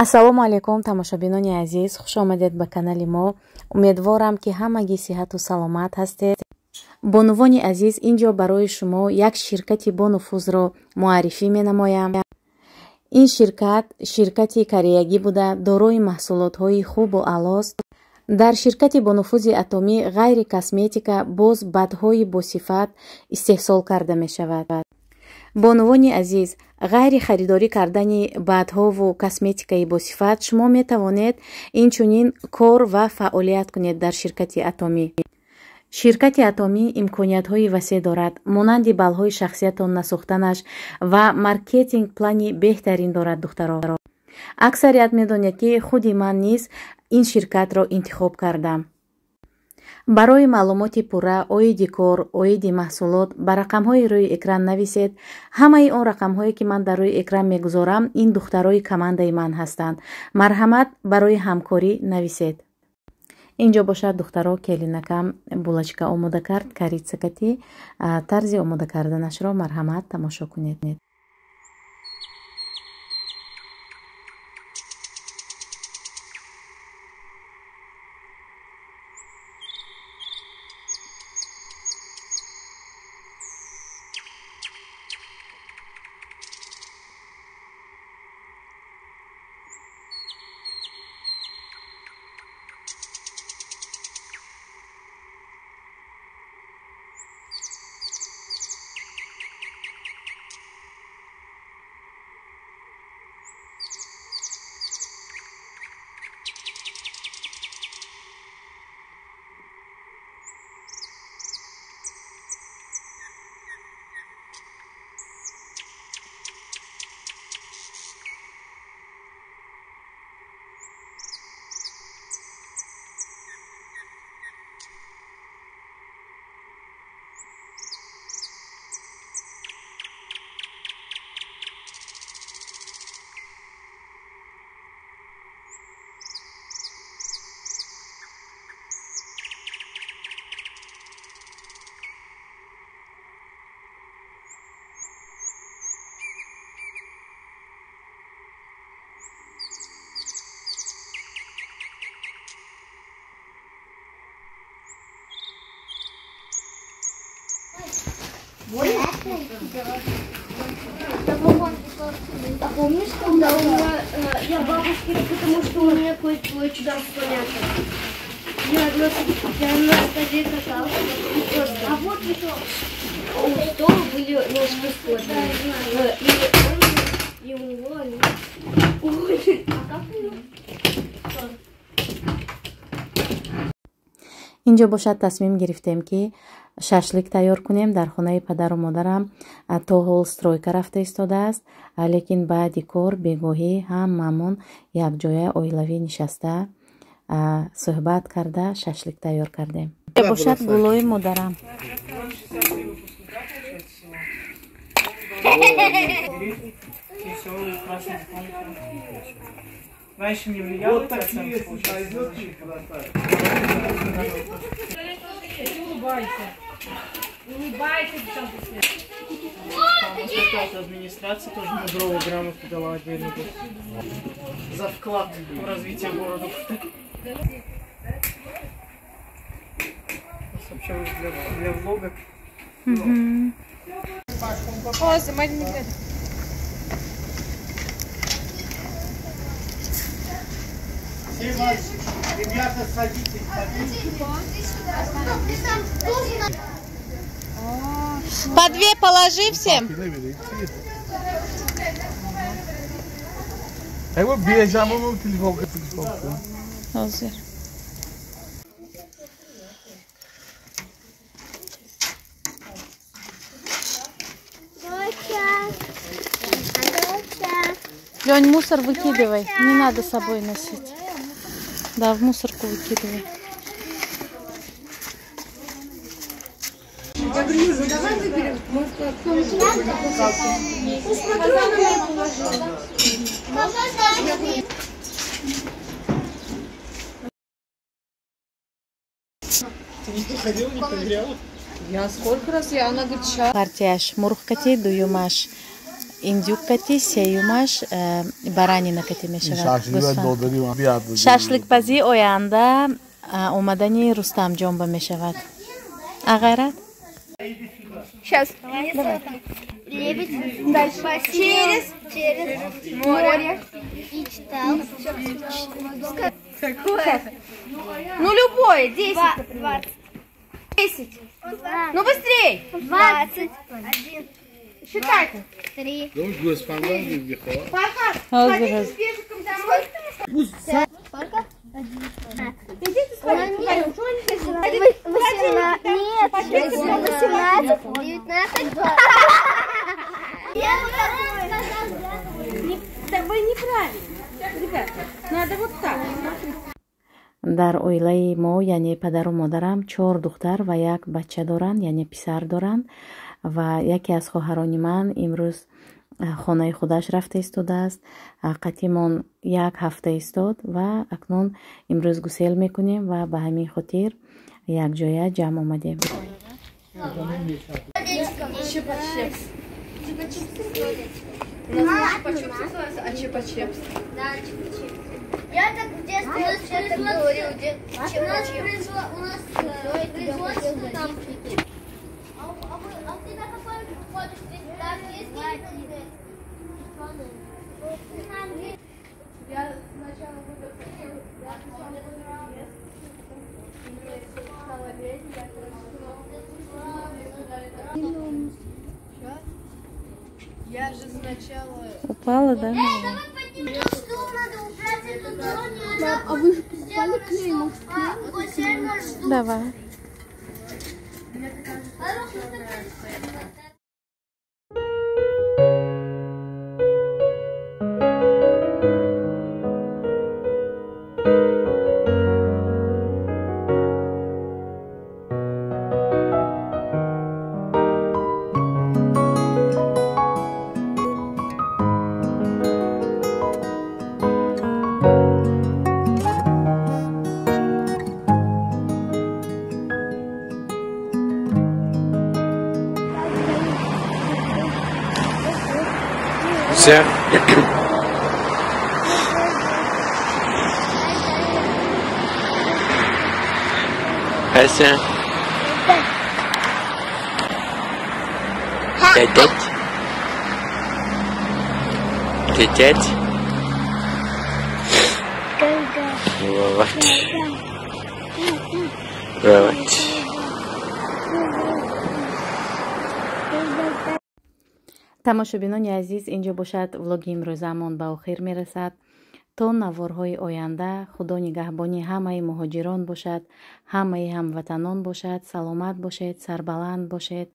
ассалому алайкум тамошобинони азиз, хуш омадед ба канали мо. Умедворам ки ҳамагӣ сиҳату саломат ҳастед. Бонувони азиз, инҷо барои шумо як ширкати бонуфузро муаррифӣ менамоям. ин ширкати кореягӣ буда дорои маҳсулотҳои хубу аълост. дар ширкати бонуфузи атомӣ ғайри косметика боз бадҳои босифат истеҳсол карда мешавад. бонувони азиз, ғайри харидорӣ кардани бадҳову косметикаи босифат шумо метавонед инчунин кор ва фаъолият кунед дар ширкати атомӣ. ширкати атомӣ имкониятҳои васеъ дорад, монанди балҳои шахсиятон насохтанаш ва маркетинг плани беҳтарин дорад. духтаро, аксарият медонед ки худи ман низ ин ширкатро интихоб кардам. барои маълумоти пурра оиди кор, оиди маҳсулот ба рақамҳои рӯи экран нависед. ҳамаи он рақамҳое ки ман дар рӯи экран мегузорам, ин духтарои командаи ман ҳастанд. марҳамат, барои ҳамкорӣ нависед. инҷо бошад духтаро, келинакам булочка омода кард, корица кати. тарзи омода карданашро марҳамат тамошо кунед. А помнишь, когда я бабушке, потому что у меня кое-что чудак понятно. Я на столе каталась. А вот еще у стола были ножки складные. И у него они... Ой, а как у него? инҷо бошад тасмим гирифтем ки шашлик тайёр кунем. дар хонаи падару модарам то ҳол стройка рафта истодааст, лекин баъди кор бегоҳӣ ҳамамон якҷоя оилавӣ нишаста суҳбат карда шашлик тайёр кардем. бошад гулои модарам. Раньше не влияло. Вот такие улыбайся. Улыбайся, администрация тоже Мудрова грамоту дала отдельно за вклад в развитие города. Вообще для влога. О, снимать не надо. Ребята, садитесь, По две положи всем. Eu vou beijar, vamos utilizar. Hazır. Лёнь, мусор выкидывай, не надо с собой носить. Да, в мусорку выкидывай. Я говорю, Южа, давай выберем. Может, кто-нибудь Ты не ходил, не проверял? Я сколько раз, она говорит, сейчас. партияш мурғ кати, дуюмаш индюккати сеюмаш баранинакати мешавад. Шашликбази оянда омадани Рустамҷонба мешавад. Агайрат? Сейчас. Лебедь. Дальше. Через море. И читал. Какое? Ну, любое. 10. 20. 10. Ну, быстрей. 21. Считайте. 3. Фархад. Ходите с пешком домой. Сколько? 1. Идите с вами. Нет, 18, 19. Я с тобой неправильно. Ребята, надо вот так. дар оилаи мо яъне падару модарам 4 духтар ва 1 бача доранд, яъне писар доранд ва яке аз хоҳарони ман имрӯз хонаи худаш рафта истодааст. қатимон 1 ҳафта истод ва акнун имрӯз гусел мекунем ва ба ҳамин хотир якҷоя ҷамъ омадем. А чипа-чипс? Да, чипа-чипс. Я так в детстве так говорил, чипа-чипс. У нас производство там. А ты на какой ходишь? Там есть? Я сначала буду я же сначала... Упала, да? А вы же покупали клей, может, клей? Давай. Все. Ася. Тетять. Вовать. тамошобинони азиз, инҷо бошад влоги имрӯзаамон ба охир мерасад. то наворҳои оянда худо нигаҳбони ҳамаи муҳоҷирон бошад, ҳамаи ҳамватанон бошад. Саломат бошед, сарбаланд бошед.